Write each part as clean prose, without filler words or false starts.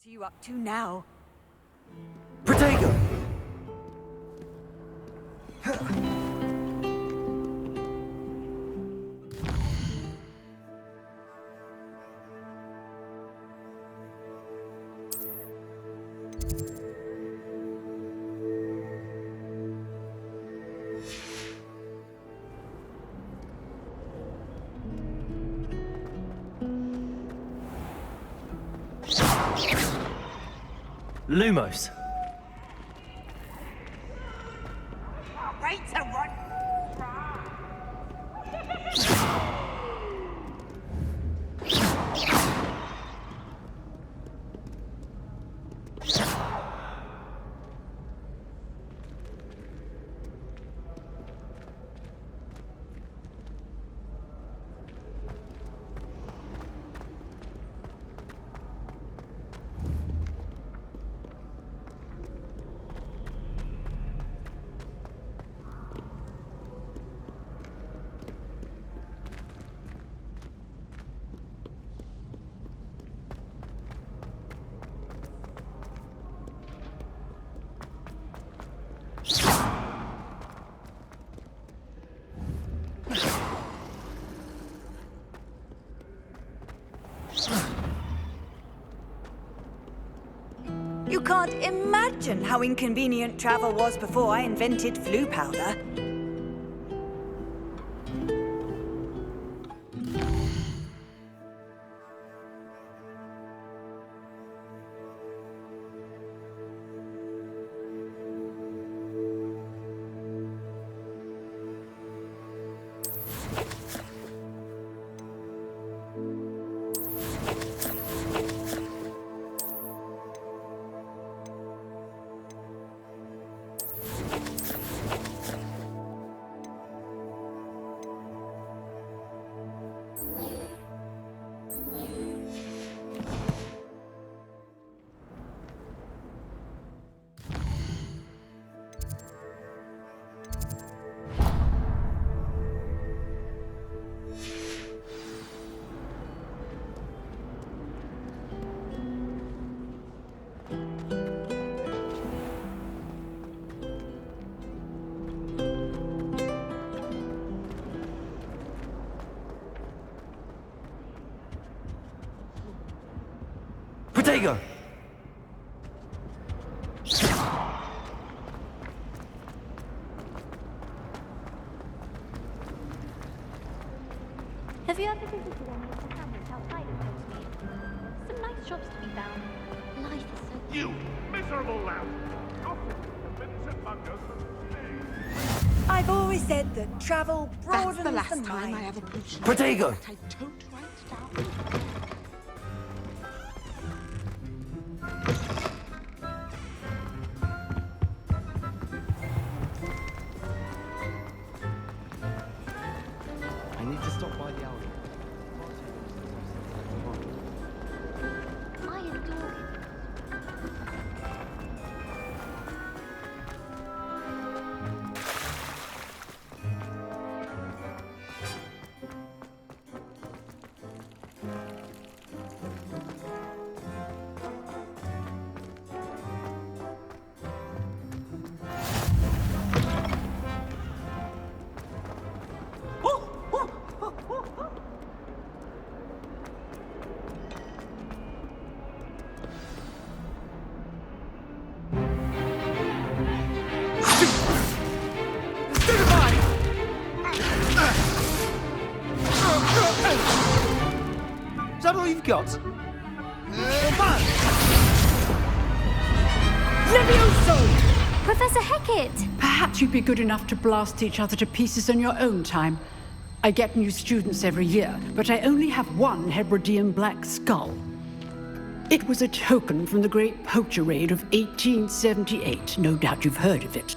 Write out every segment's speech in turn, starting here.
What are you up to now? Protego! Lumos. Wait to run! You can't imagine how inconvenient travel was before I invented flu powder. Protego! Have you ever visited any of the hamlets outside of Hogsmeade? Some nice shops to be found. Life is so... You miserable lout! Often Vincent Mungo. I've always said that travel broadens That's the last the time mind. I ever pushed Protego! I don't write down. I need to stop by the alley. I adore it. Is that all you've got? Professor Hecat! Perhaps you'd be good enough to blast each other to pieces on your own time. I get new students every year, but I only have one Hebridean black skull. It was a token from the Great Poacher Raid of 1878. No doubt you've heard of it.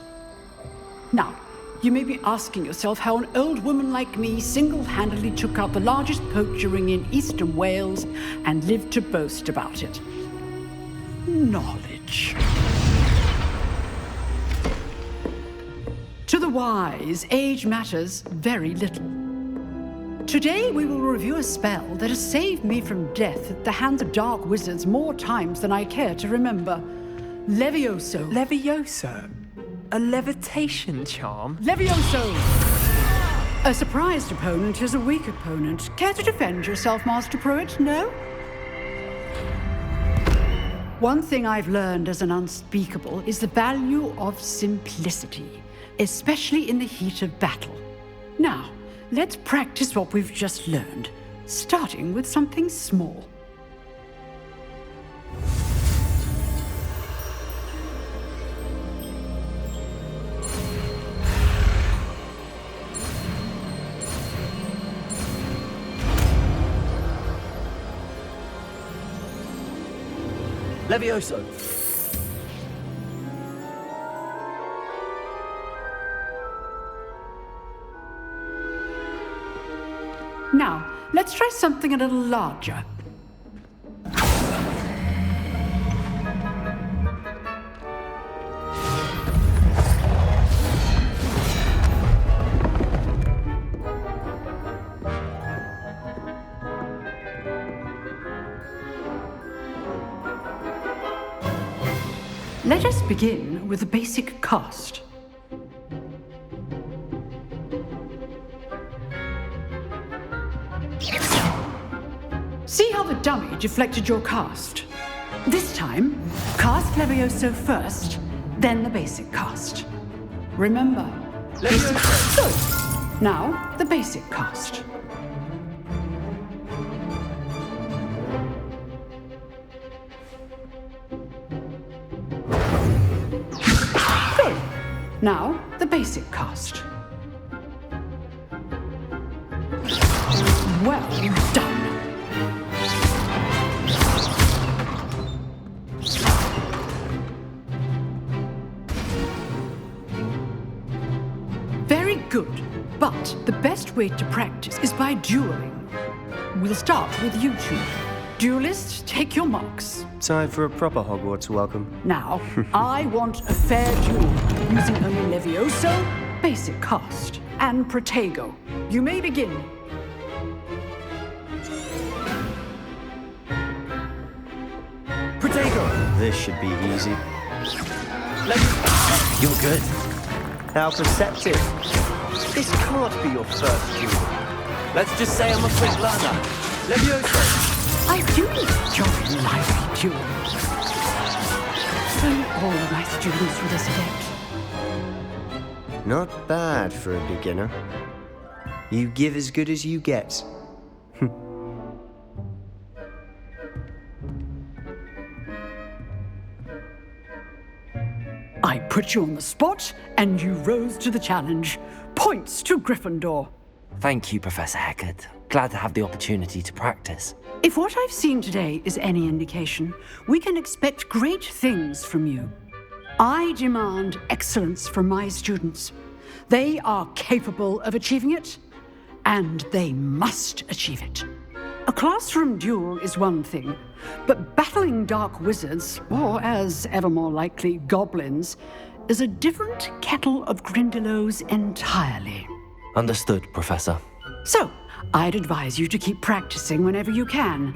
Now, you may be asking yourself how an old woman like me single-handedly took out the largest poacher ring in eastern Wales and lived to boast about it. Knowledge. To the wise, age matters very little. Today we will review a spell that has saved me from death at the hands of dark wizards more times than I care to remember. Levioso. Levioso? A levitation charm? Levioso! A surprised opponent is a weak opponent. Care to defend yourself, Master Pruitt? No? One thing I've learned as an unspeakable is the value of simplicity, especially in the heat of battle. Now, let's practice what we've just learned, starting with something small. Levioso! Now, let's try something a little larger. Let us begin with the basic cast. See how the dummy deflected your cast? This time, cast Levioso first, then the basic cast. Remember. Levioso! Good. Now, the basic cast. Good. Now, the basic cast. Well done. Very good, but the best way to practice is by dueling. We'll start with you two. Duelists, take your marks. Time for a proper Hogwarts welcome. Now, I want a fair duel using only Levioso, basic cast, and Protego. You may begin. Protego! This should be easy. You're good. How perceptive. This can't be your first duel. Let's just say I'm a quick learner. Levioso! I do enjoy lively duels. So all of my students with this effect. Not bad for a beginner. You give as good as you get. I put you on the spot, and you rose to the challenge. Points to Gryffindor. Thank you, Professor Hecat. Glad to have the opportunity to practice. If what I've seen today is any indication, we can expect great things from you. I demand excellence from my students. They are capable of achieving it, and they must achieve it. A classroom duel is one thing, but battling dark wizards, or as ever more likely, goblins, is a different kettle of Grindylows entirely. Understood, Professor. So, I'd advise you to keep practicing whenever you can.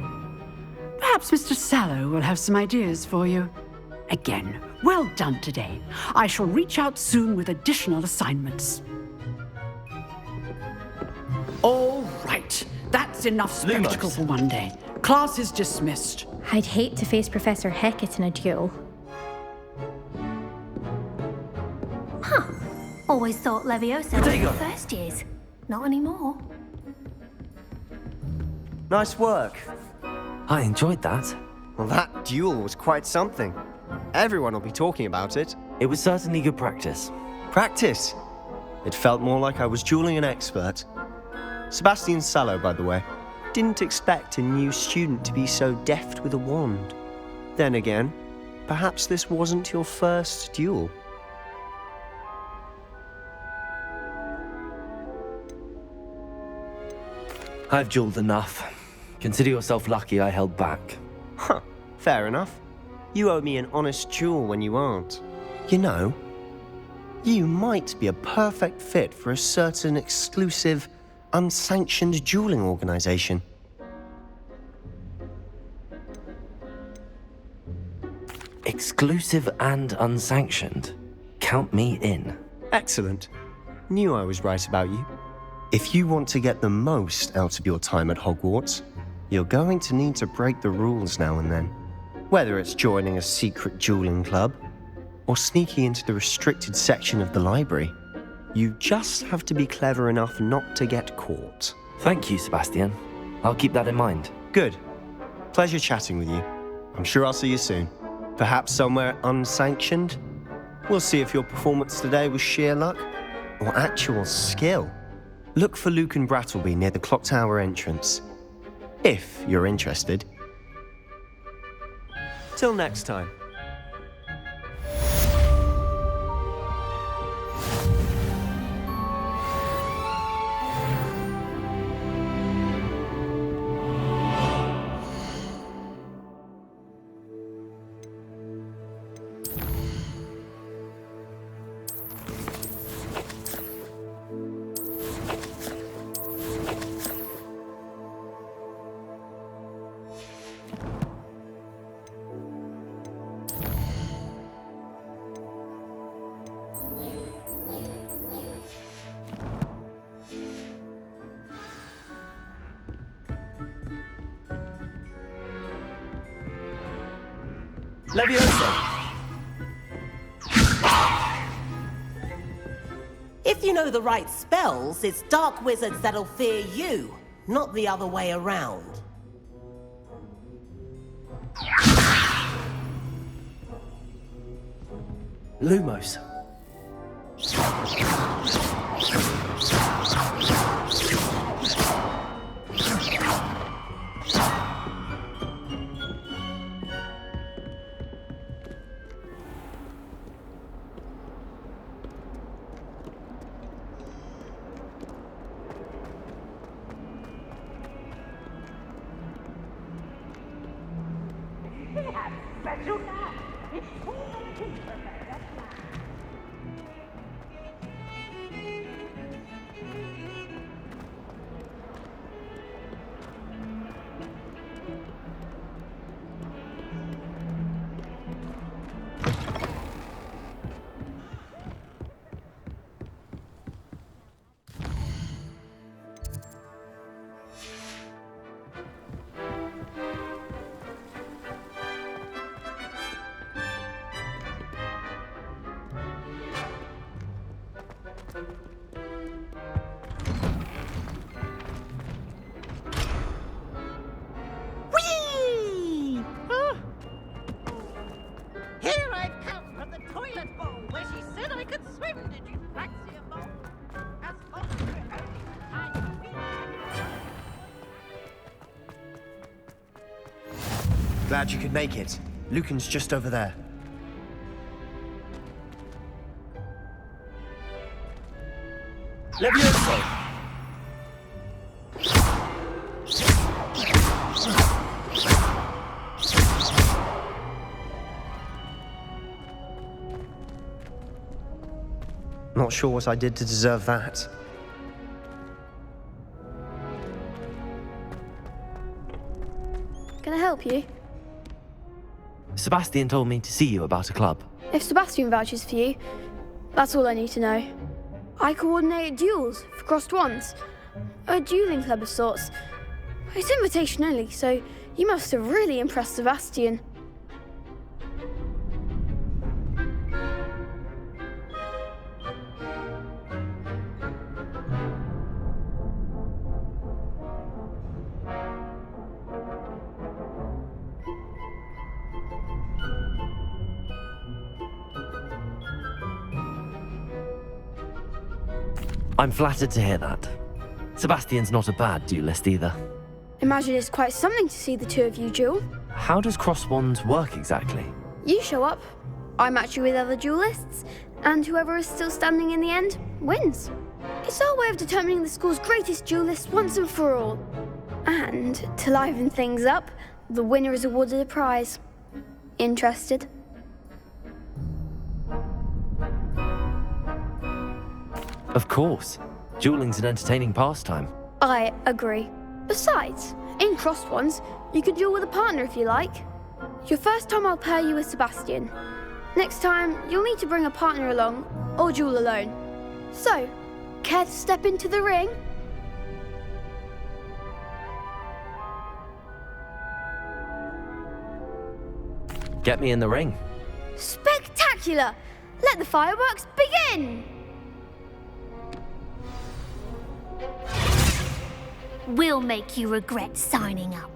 Perhaps Mr. Sallow will have some ideas for you. Again, well done today. I shall reach out soon with additional assignments. All right. That's enough spectacle Lumos. for one day. Class is dismissed. I'd hate to face Professor Hecat in a duel. Huh. Always thought Leviosa was Protego. for first years. Not anymore. Nice work. I enjoyed that. Well, that duel was quite something. Everyone will be talking about it. It was certainly good practice. Practice. It felt more like I was dueling an expert. Sebastian Sallow, by the way. Didn't expect a new student to be so deft with a wand. Then again, perhaps this wasn't your first duel. I've dueled enough. Consider yourself lucky I held back. Huh, fair enough. You owe me an honest duel when you aren't. You know, you might be a perfect fit for a certain exclusive unsanctioned dueling organization. Exclusive and unsanctioned. Count me in. Excellent. Knew I was right about you. If you want to get the most out of your time at Hogwarts, you're going to need to break the rules now and then. Whether it's joining a secret dueling club, or sneaking into the restricted section of the library, you just have to be clever enough not to get caught. Thank you, Sebastian. I'll keep that in mind. Good. Pleasure chatting with you. I'm sure I'll see you soon. Perhaps somewhere unsanctioned? We'll see if your performance today was sheer luck or actual skill. Look for Luke and Brattleby near the clock tower entrance, if you're interested. Till next time. Leviosa! If you know the right spells, it's dark wizards that'll fear you, not the other way around. Lumos. Whee! Here I've come from the toilet bowl where she said I could swim. Did you fancy a bowl? As far as we're only Glad you could make it. Lucan's just over there. Leviosa! Not sure what I did to deserve that. Can I help you? Sebastian told me to see you about a club. If Sebastian vouches for you, that's all I need to know. I coordinate duels for crossed wands. A dueling club of sorts. It's invitation only, so you must have really impressed Sebastian. I'm flattered to hear that. Sebastian's not a bad duelist either. Imagine it's quite something to see the two of you duel. How does cross wands work exactly? You show up, I match you with other duelists, and whoever is still standing in the end wins. It's our way of determining the school's greatest duelist once and for all. And to liven things up, the winner is awarded a prize. Interested? Of course. Dueling's an entertaining pastime. I agree. Besides, in crossed ones, you can duel with a partner if you like. Your first time I'll pair you with Sebastian. Next time, you'll need to bring a partner along, or duel alone. So, care to step into the ring? Get me in the ring. Spectacular! Let the fireworks begin! We'll make you regret signing up.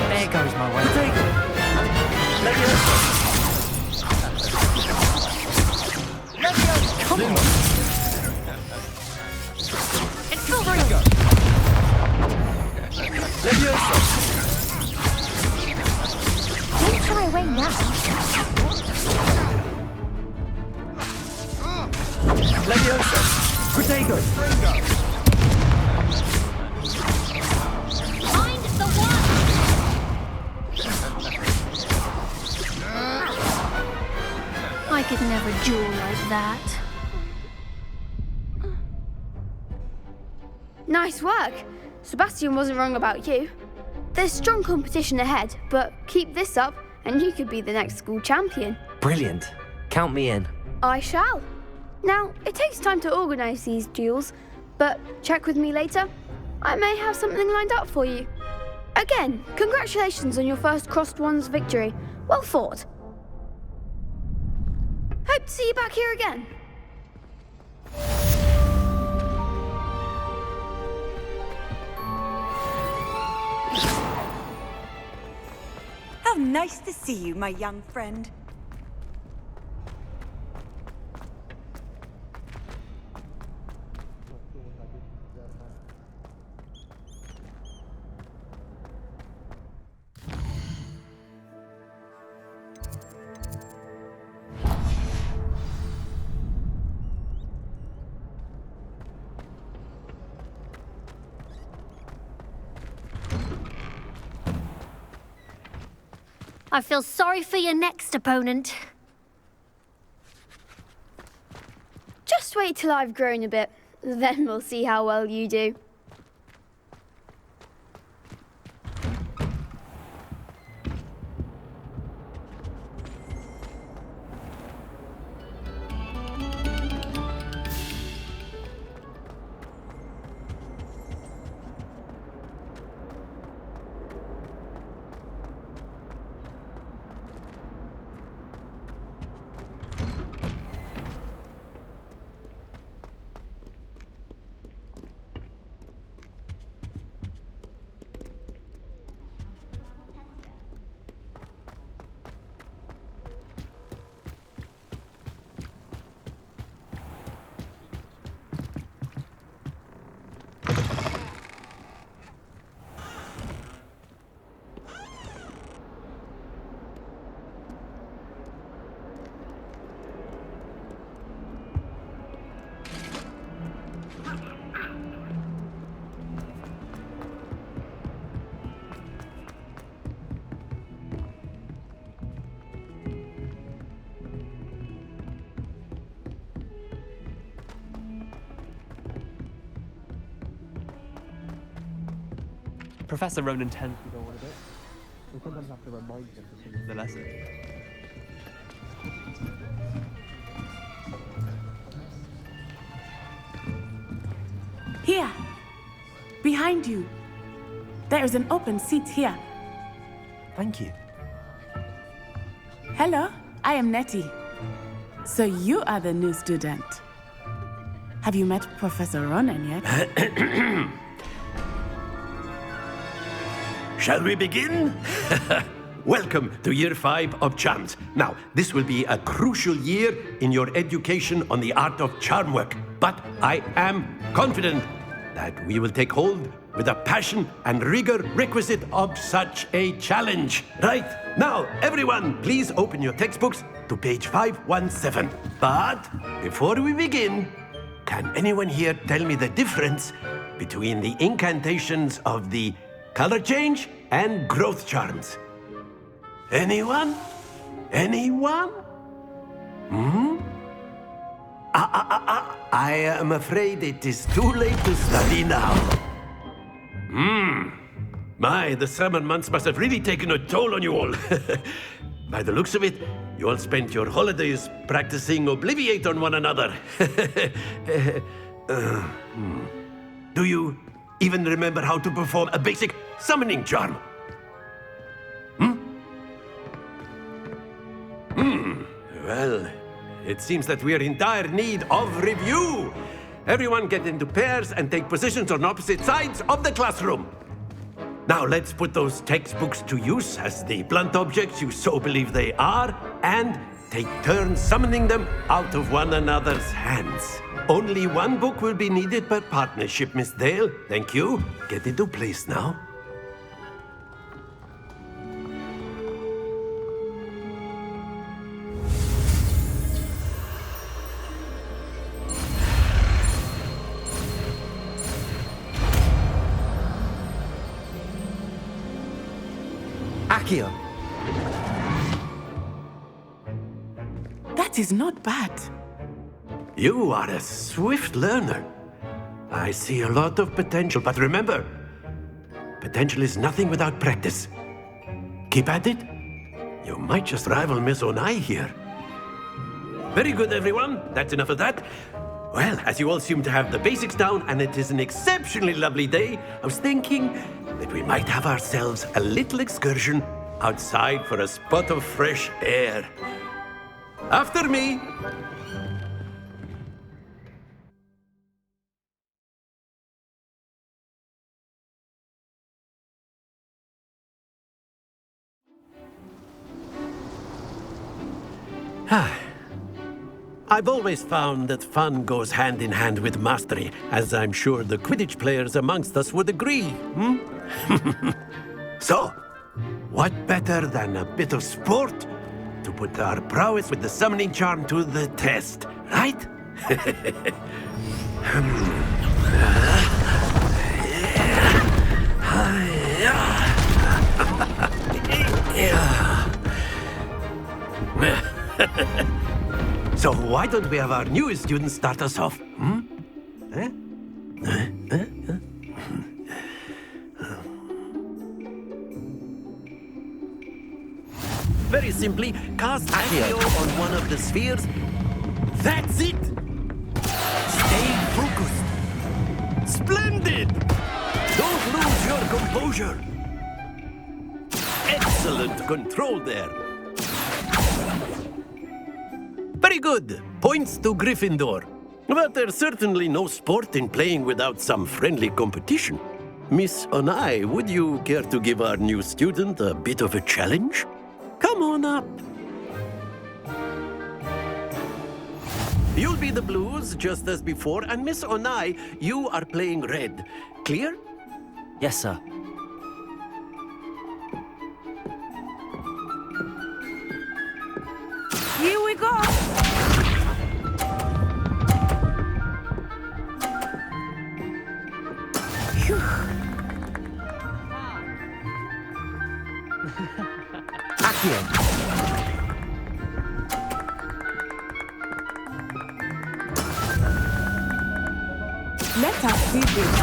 There goes my way. Potato! Leviosa! Leviosa! Come on! It's still Ringo! Leviosa! Don't try away now. Leviosa! Potato! Ringo! Find the one! I could never duel like that. Nice work. Sebastian wasn't wrong about you. There's strong competition ahead, but keep this up and you could be the next school champion. Brilliant. Count me in. I shall. Now, it takes time to organise these duels, but check with me later. I may have something lined up for you. Again, congratulations on your first Crossed Ones victory. Well fought. Hope to see you back here again. How nice to see you, my young friend. I feel sorry for your next opponent. Just wait till I've grown a bit, then we'll see how well you do. Professor Ronan tends to go on a bit. We sometimes have to remind him to finish the lesson. Here, behind you. There is an open seat here. Thank you. Hello, I am Nettie. So you are the new student. Have you met Professor Ronan yet? Shall we begin? Welcome to Year 5 of Charms. Now, this will be a crucial year in your education on the art of charm work. But I am confident that we will take hold with the passion and rigor requisite of such a challenge. Right, now, everyone, please open your textbooks to page 517. But before we begin, can anyone here tell me the difference between the incantations of the color change and growth charms? Anyone? Anyone? I am afraid it is too late to study now. My, the summer months must have really taken a toll on you all. By the looks of it, you all spent your holidays practicing Obliviate on one another. Do you even remember how to perform a basic summoning charm? Well, it seems that we are in dire need of review. Everyone get into pairs and take positions on opposite sides of the classroom. Now let's put those textbooks to use as the blunt objects you so believe they are, and take turns summoning them out of one another's hands. Only one book will be needed per partnership, Miss Dale. Thank you. Get into place now. Accio. That is not bad. You are a swift learner. I see a lot of potential, but remember, potential is nothing without practice. Keep at it. You might just rival Miss Onai here. Very good, everyone. That's enough of that. Well, as you all seem to have the basics down, and it is an exceptionally lovely day, I was thinking that we might have ourselves a little excursion outside for a spot of fresh air. After me. I've always found that fun goes hand in hand with mastery, as I'm sure the Quidditch players amongst us would agree. So, what better than a bit of sport to put our prowess with the summoning charm to the test, right? So why don't we have our newest student start us off? Very simply, cast Accio on one of the spheres. That's it! Stay focused. Splendid! Don't lose your composure. Excellent control there. Very good. Points to Gryffindor. But there's certainly no sport in playing without some friendly competition. Miss Onai, would you care to give our new student a bit of a challenge? Come on up. You'll be the blues, just as before, and Miss Onai, you are playing red. Clear? Yes, sir. Here we go. Accio. Let us see this.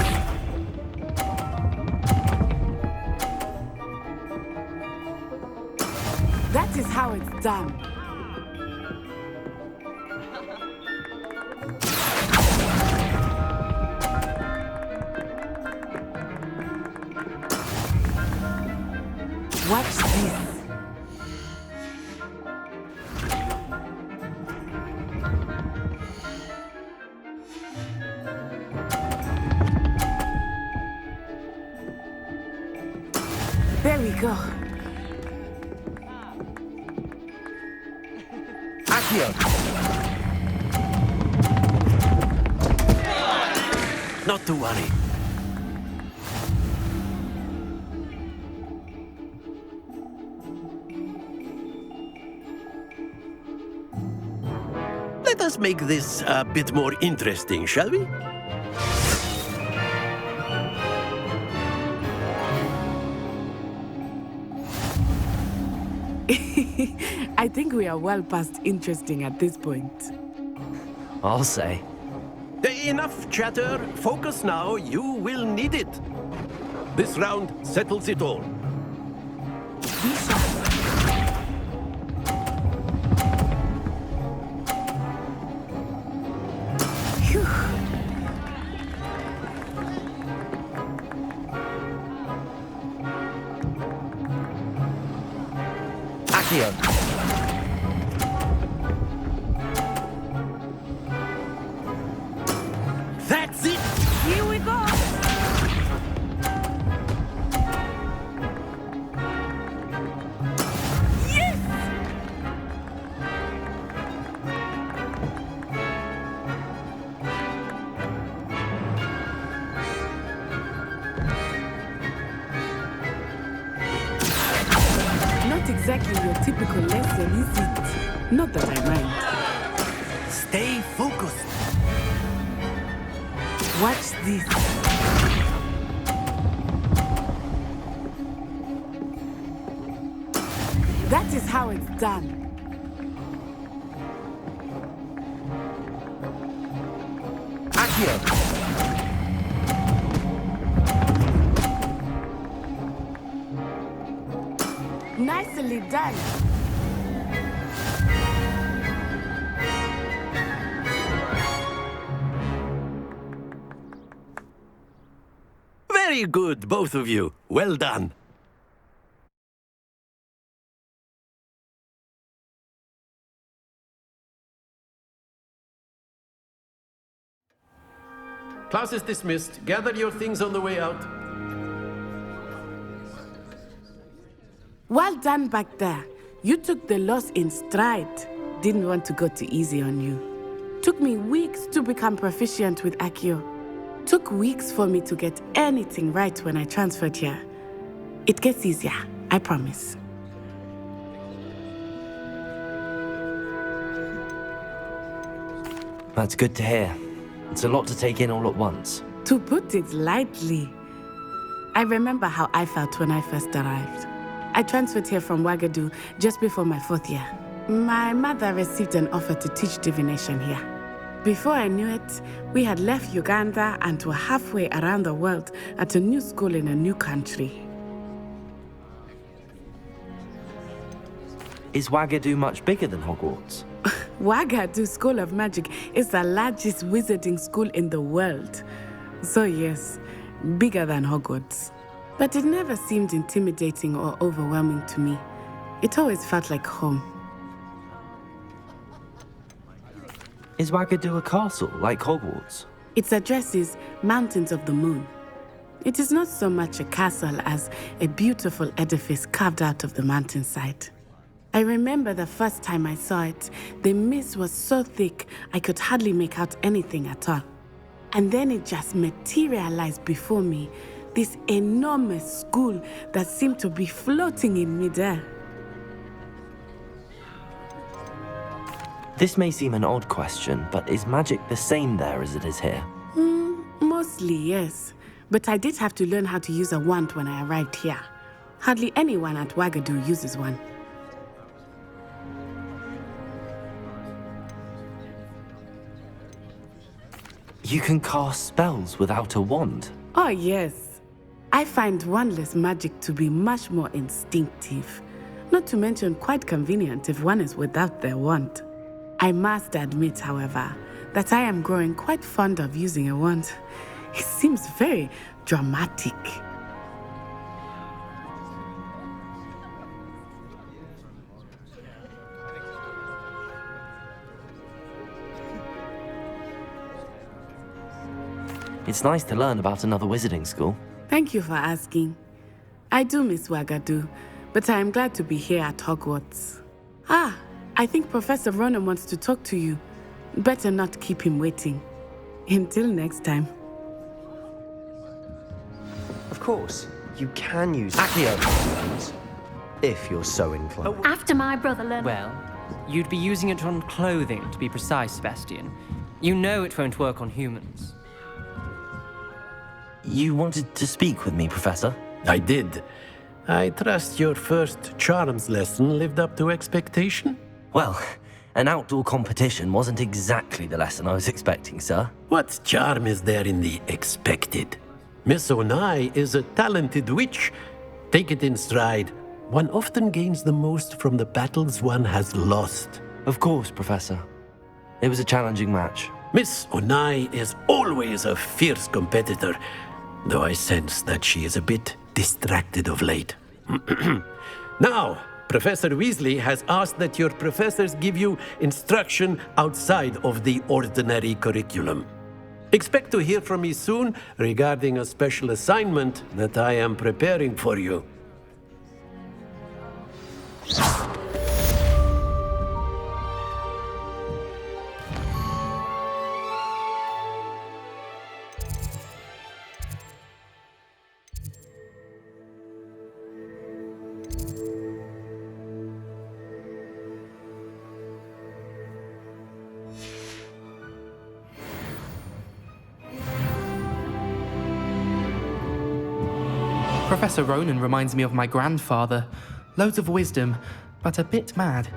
done. Watch this. There we go. Accio! Not to worry. Let us make this a bit more interesting, shall we? I think we are well past interesting at this point. I'll say. Enough chatter. Focus now. You will need it. This round settles it all. Accio! That's it! Here we go! Yes! Not exactly your typical lesson, is it? Not that I mind. Stay focused. Watch this. That is how it's done. Accio! Nicely done. Very good, both of you. Well done. Class is dismissed. Gather your things on the way out. Well done back there. You took the loss in stride. Didn't want to go too easy on you. Took me weeks to become proficient with Accio. Took weeks for me to get anything right when I transferred here. It gets easier, I promise. That's good to hear. It's a lot to take in all at once. To put it lightly, I remember how I felt when I first arrived. I transferred here from Ouagadougou just before my 4th year. My mother received an offer to teach divination here. Before I knew it, we had left Uganda and were halfway around the world at a new school in a new country. Is Ouagadougou much bigger than Hogwarts? Ouagadougou School of Magic is the largest wizarding school in the world. So yes, bigger than Hogwarts. But it never seemed intimidating or overwhelming to me. It always felt like home. Is Ouagadougou a castle, like Hogwarts? Its address is Mountains of the Moon. It is not so much a castle as a beautiful edifice carved out of the mountainside. I remember the first time I saw it, the mist was so thick I could hardly make out anything at all. And then it just materialized before me, this enormous school that seemed to be floating in midair. This may seem an odd question, but is magic the same there as it is here? Mostly, yes. But I did have to learn how to use a wand when I arrived here. Hardly anyone at Ouagadougou uses one. You can cast spells without a wand? Oh, yes. I find wandless magic to be much more instinctive, Not to mention quite convenient if one is without their wand. I must admit, however, that I am growing quite fond of using a wand. It seems very dramatic. It's nice to learn about another wizarding school. Thank you for asking. I do miss Wagadu, but I am glad to be here at Hogwarts. Ah, I think Professor Ronan wants to talk to you. Better not keep him waiting. Until next time. Of course, you can use Accio if you're so inclined. After my brother learned... Well, you'd be using it on clothing, to be precise, Sebastian. You know it won't work on humans. You wanted to speak with me, Professor? I did. I trust your first charms lesson lived up to expectation? Well, an outdoor competition wasn't exactly the lesson I was expecting, sir. What charm is there in the expected? Miss Onai is a talented witch. Take it in stride. One often gains the most from the battles one has lost. Of course, Professor. It was a challenging match. Miss Onai is always a fierce competitor, though I sense that she is a bit distracted of late. Now, Professor Weasley has asked that your professors give you instruction outside of the ordinary curriculum. Expect to hear from me soon regarding a special assignment that I am preparing for you. Professor Ronan reminds me of my grandfather. Loads of wisdom, but a bit mad.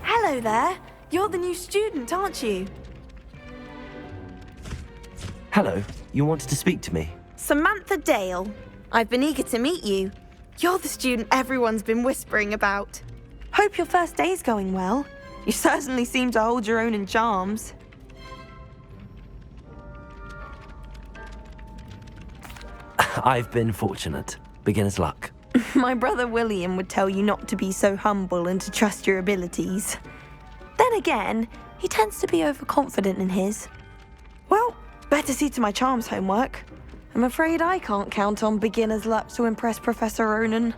Hello there. You're the new student, aren't you? Hello, you wanted to speak to me? Samantha Dale. I've been eager to meet you. You're the student everyone's been whispering about. Hope your first day's going well. You certainly seem to hold your own in charms. I've been fortunate. Beginner's luck. My brother William would tell you not to be so humble and to trust your abilities. Then again, he tends to be overconfident in his. Well, better see to my charms homework. I'm afraid I can't count on beginner's luck to impress Professor Ronan.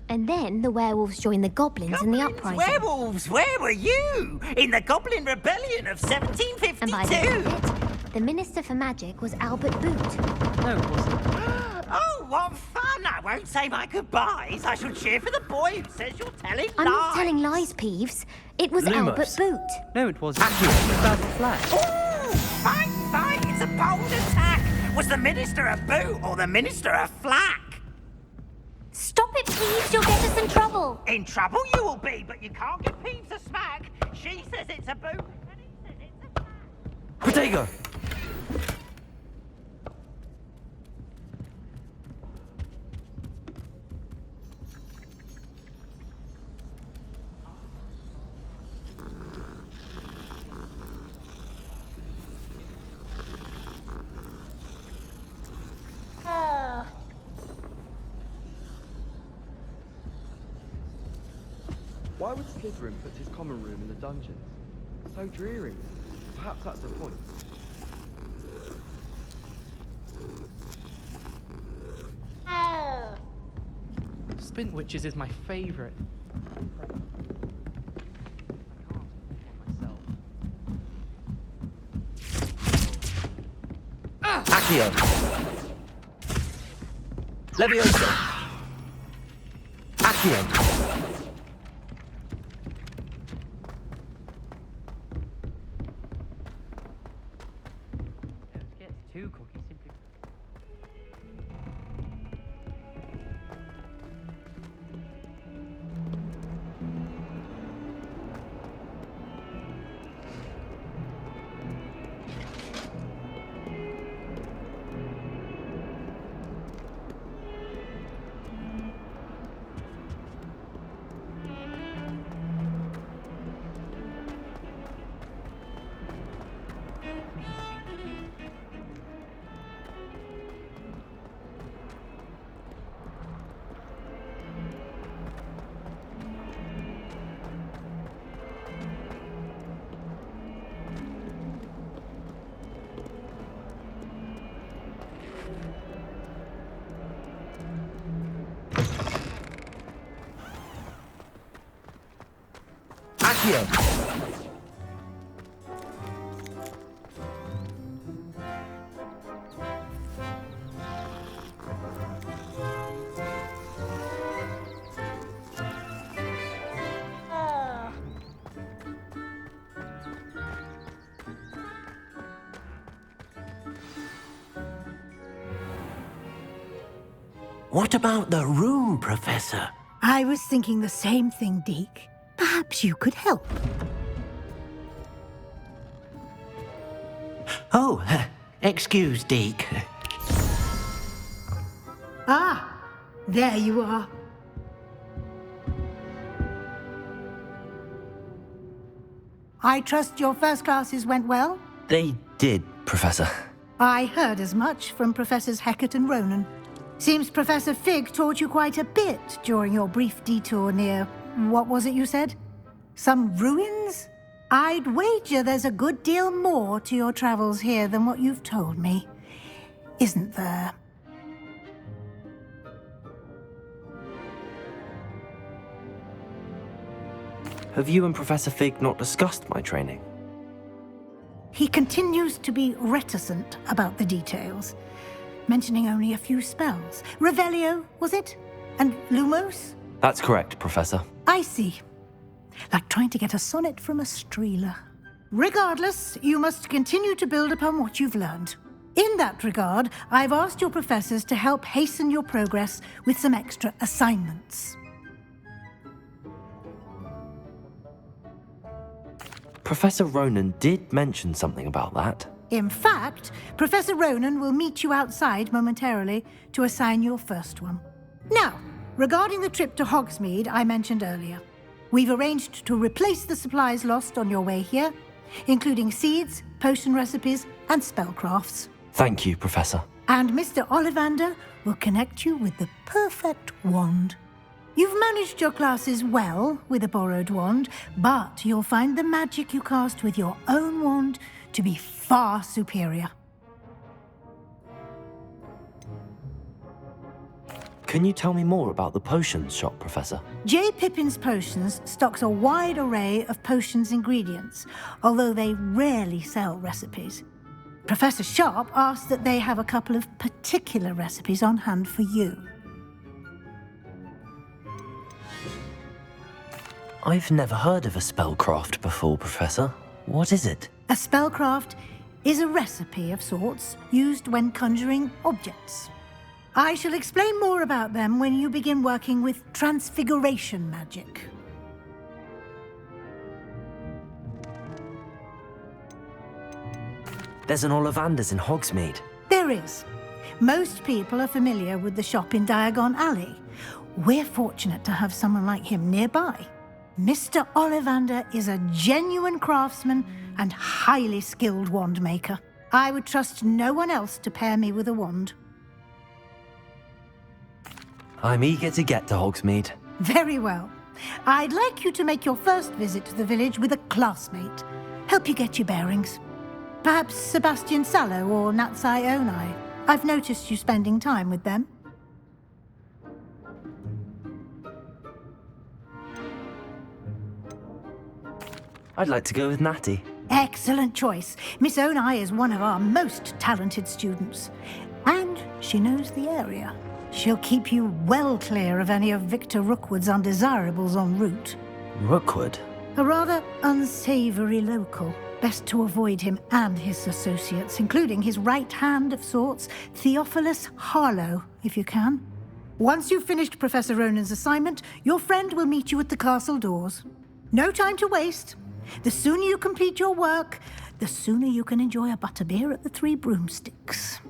And then the werewolves joined the goblins in the uprising. Werewolves, where were you? In the Goblin Rebellion of 1752. And by the end of it, the Minister for Magic was Albert Boot. No, it wasn't. Oh, what fun! I won't say my goodbyes. I shall cheer for the boy who says you're telling I'm lies. not telling lies, Peeves. It was Lumos. Albert Boot. No, it wasn't. Accurate. Without a flash. Ooh, fight! It's a bold attack. Was the Minister a boot or the Minister a flack? Stop it, Peeves. You'll get us in trouble. In trouble you will be, but you can't give Peeves a smack. She says it's a boot, and he says it's a flack. Protego! Why would Slytherin put his common room in the dungeons? So dreary. Perhaps that's the point. Spintwitches is my favourite. Accio! Levioso! Accio! Get two cookies simply. Accio! What about the room, Professor? I was thinking the same thing, Deke. Perhaps you could help. Oh, excuse, Deke. Ah, there you are. I trust your first classes went well? They did, Professor. I heard as much from Professors Hecat and Ronan. Seems Professor Fig taught you quite a bit during your brief detour near, what was it you said? Some ruins? I'd wager there's a good deal more to your travels here than what you've told me. Isn't there? Have you and Professor Fig not discussed my training? He continues to be reticent about the details, mentioning only a few spells. Revelio, was it? And Lumos? That's correct, Professor. I see. Like trying to get a sonnet from a streeler. Regardless, you must continue to build upon what you've learned. In that regard, I've asked your professors to help hasten your progress with some extra assignments. Professor Ronan did mention something about that. In fact, Professor Ronan will meet you outside momentarily to assign your first one. Now, regarding the trip to Hogsmeade I mentioned earlier, we've arranged to replace the supplies lost on your way here, including seeds, potion recipes, and spellcrafts. Thank you, Professor. And Mr. Ollivander will connect you with the perfect wand. You've managed your classes well with a borrowed wand, but you'll find the magic you cast with your own wand to be far superior. Can you tell me more about the potions shop, Professor? J. Pippin's Potions stocks a wide array of potions ingredients, although they rarely sell recipes. Professor Sharp asked that they have a couple of particular recipes on hand for you. I've never heard of a spellcraft before, Professor. What is it? A spellcraft is a recipe of sorts used when conjuring objects. I shall explain more about them when you begin working with transfiguration magic. There's an Ollivander's in Hogsmeade. There is. Most people are familiar with the shop in Diagon Alley. We're fortunate to have someone like him nearby. Mr. Ollivander is a genuine craftsman and highly skilled wand maker. I would trust no one else to pair me with a wand. I'm eager to get to Hogsmeade. Very well. I'd like you to make your first visit to the village with a classmate. Help you get your bearings. Perhaps Sebastian Sallow or Natsai Onai. I've noticed you spending time with them. I'd like to go with Natty. Excellent choice. Miss Onai is one of our most talented students. And she knows the area. She'll keep you well clear of any of Victor Rookwood's undesirables en route. Rookwood? A rather unsavory local. Best to avoid him and his associates, including his right hand of sorts, Theophilus Harlow, if you can. Once you've finished Professor Ronan's assignment, your friend will meet you at the castle doors. No time to waste. The sooner you complete your work, the sooner you can enjoy a butterbeer at the Three Broomsticks.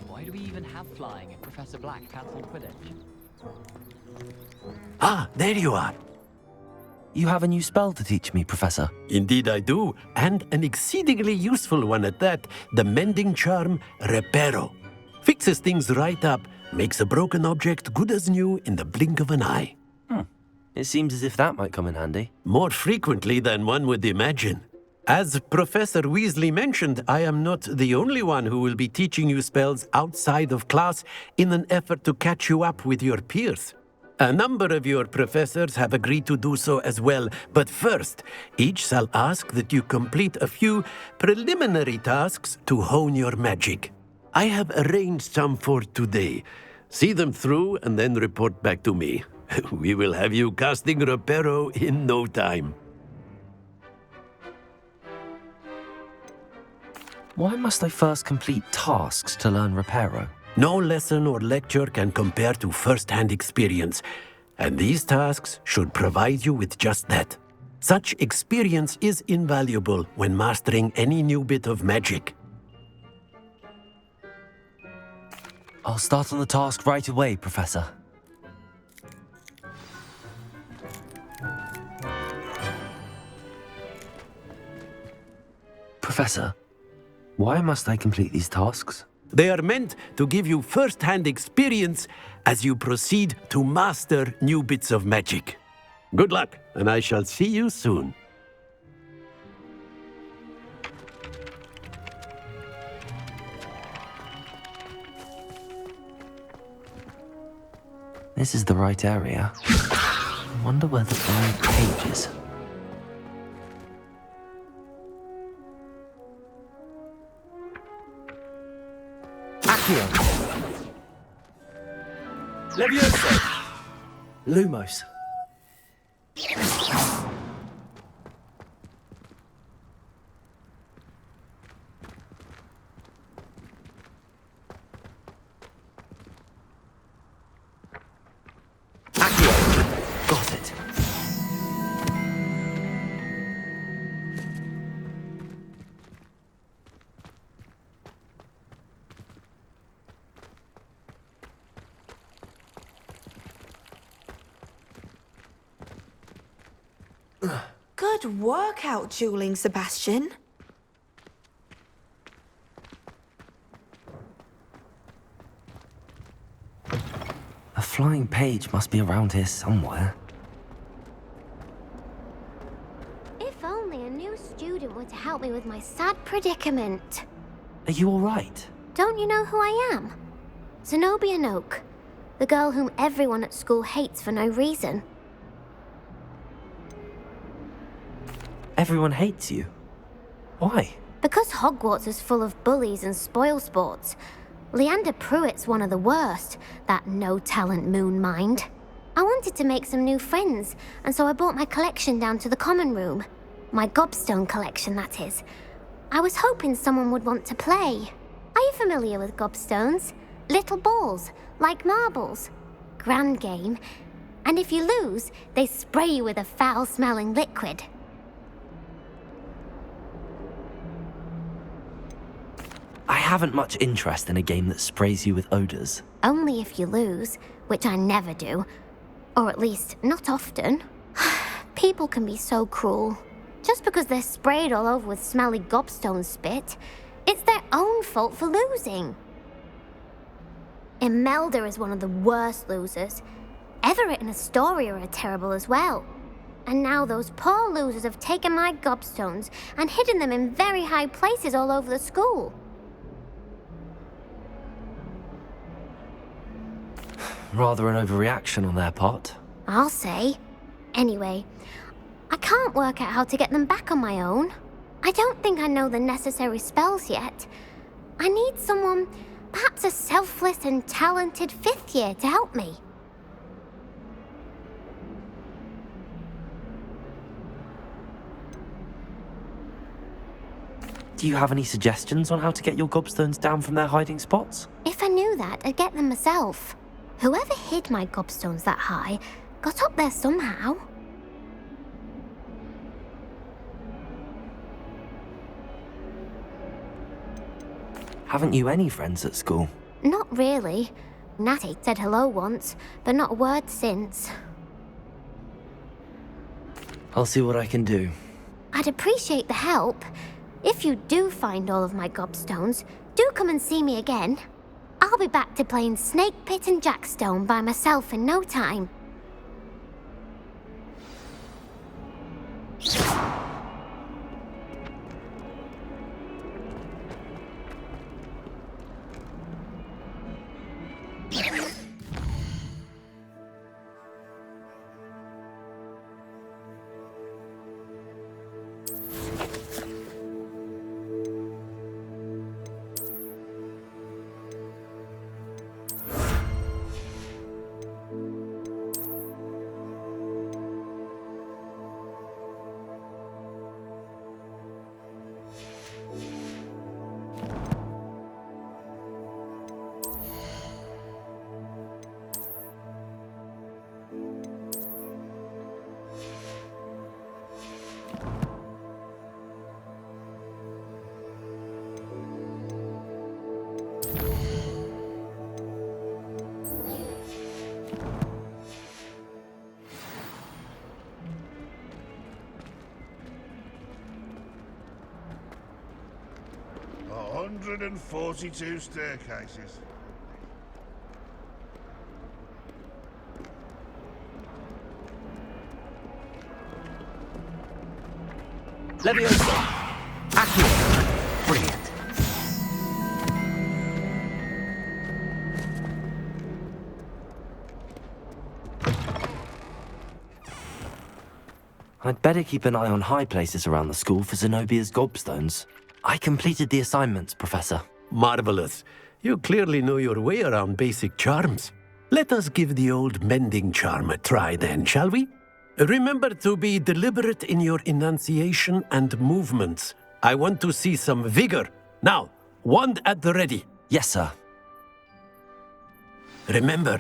Why do we even have flying if Professor Black cancelled Quidditch? Ah, there you are. You have a new spell to teach me, Professor. Indeed I do, and an exceedingly useful one at that, the mending charm Reparo. Fixes things right up, makes a broken object good as new in the blink of an eye. It seems as if that might come in handy. More frequently than one would imagine. As Professor Weasley mentioned, I am not the only one who will be teaching you spells outside of class in an effort to catch you up with your peers. A number of your professors have agreed to do so as well, but first, each shall ask that you complete a few preliminary tasks to hone your magic. I have arranged some for today. See them through and then report back to me. We will have you casting Reparo in no time. Why must I first complete tasks to learn Reparo? No lesson or lecture can compare to first-hand experience, and these tasks should provide you with just that. Such experience is invaluable when mastering any new bit of magic. I'll start on the task right away, Professor. Professor, why must I complete these tasks? They are meant to give you first-hand experience as you proceed to master new bits of magic. Good luck, and I shall see you soon. This is the right area. I wonder where the flying page is. Accio! Leviosa! Lumos. Got it. Good work out dueling, Sebastian. A flying page must be around here somewhere. If only a new student were to help me with my sad predicament. Are you all right? Don't you know who I am? Zenobia Noak, the girl whom everyone at school hates for no reason. Everyone hates you. Why? Because Hogwarts is full of bullies and spoilsports. Leander Pruitt's one of the worst, that no-talent moon mind. I wanted to make some new friends, and so I brought my collection down to the common room. My gobstone collection, that is. I was hoping someone would want to play. Are you familiar with gobstones? Little balls, like marbles. Grand game. And if you lose, they spray you with a foul-smelling liquid. I haven't much interest in a game that sprays you with odors. Only if you lose, which I never do. Or at least, not often. People can be so cruel. Just because they're sprayed all over with smelly gobstone spit, it's their own fault for losing. Imelda is one of the worst losers. Everett and Astoria are terrible as well. And now those poor losers have taken my gobstones and hidden them in very high places all over the school. Rather an overreaction on their part. I'll say. Anyway, I can't work out how to get them back on my own. I don't think I know the necessary spells yet. I need someone, perhaps a selfless and talented fifth year to help me. Do you have any suggestions on how to get your gobstones down from their hiding spots? If I knew that, I'd get them myself. Whoever hid my gobstones that high got up there somehow. Haven't you any friends at school? Not really. Natty said hello once, but not a word since. I'll see what I can do. I'd appreciate the help. If you do find all of my gobstones, do come and see me again. I'll be back to playing Snake Pit and Jackstone by myself in no time. A 142 staircases. Leviosa! Accio! Brilliant. I'd better keep an eye on high places around the school for Zenobia's gobstones. I completed the assignments, Professor. Marvelous. You clearly know your way around basic charms. Let us give the old mending charm a try then, shall we? Remember to be deliberate in your enunciation and movements. I want to see some vigor. Now, wand at the ready. Yes, sir. Remember,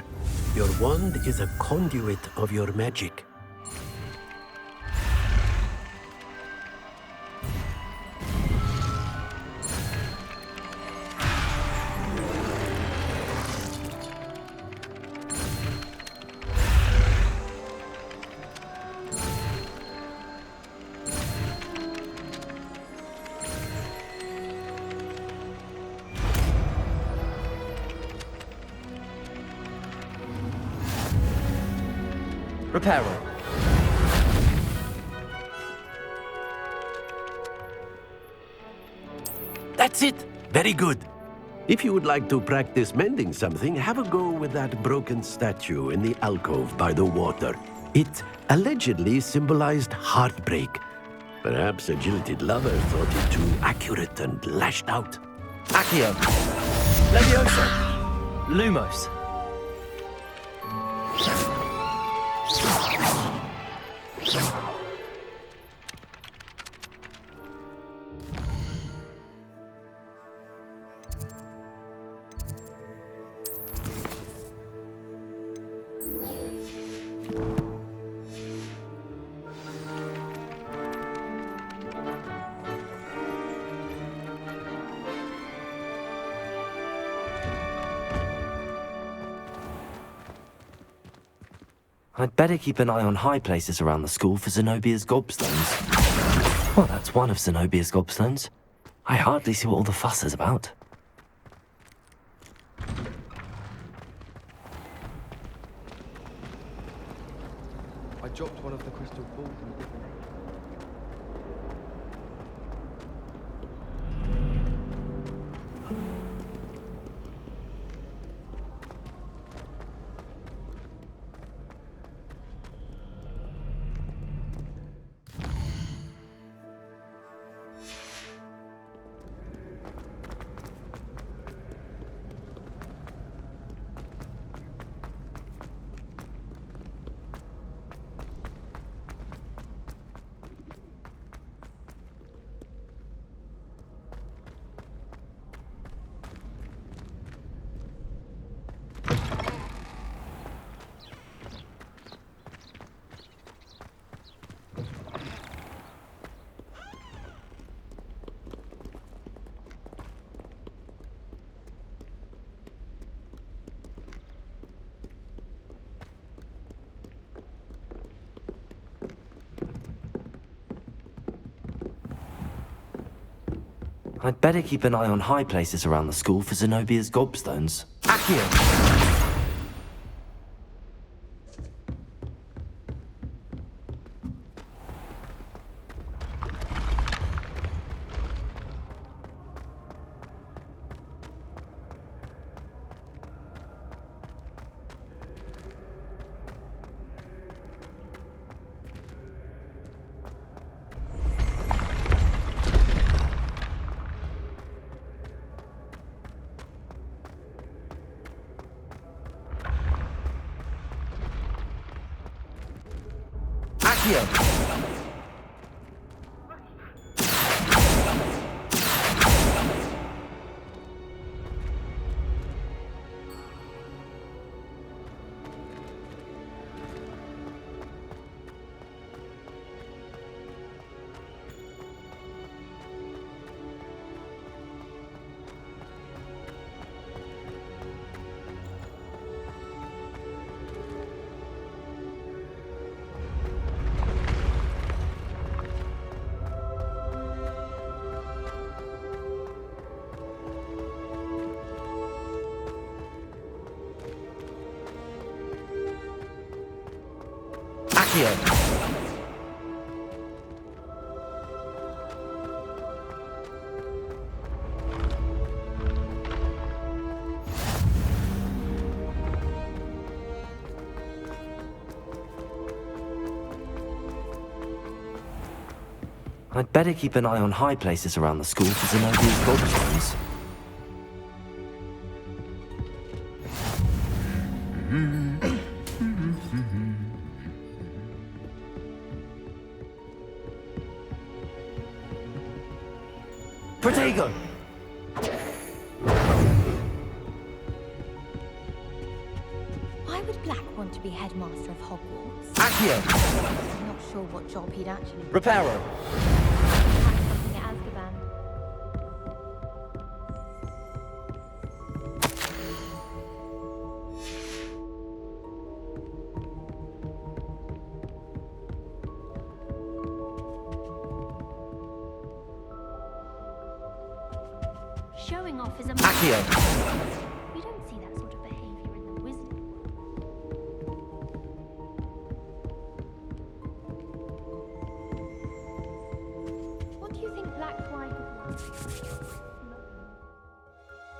your wand is a conduit of your magic. Reparo. That's it. Very good. If you would like to practice mending something, have a go with that broken statue in the alcove by the water. It allegedly symbolized heartbreak. Perhaps a jilted lover thought it too accurate and lashed out. Accio. Leviosa. Lumos. I'd better keep an eye on high places around the school for Zenobia's gobstones. Well, that's one of Zenobia's gobstones. I hardly see what all the fuss is about. I dropped one of the crystal balls in the river. I'd better keep an eye on high places around the school for Zenobia's gobstones. Accio! I'd better keep an eye on high places around the school for Zenobia's gobstones. Protego! Why would Black want to be headmaster of Hogwarts? Accio! I'm not sure what job he'd actually do. Reparo! Something at Azkaban. Showing off is a Accio! We don't see that sort of behavior in the wizard. What do you think Black's wife would want?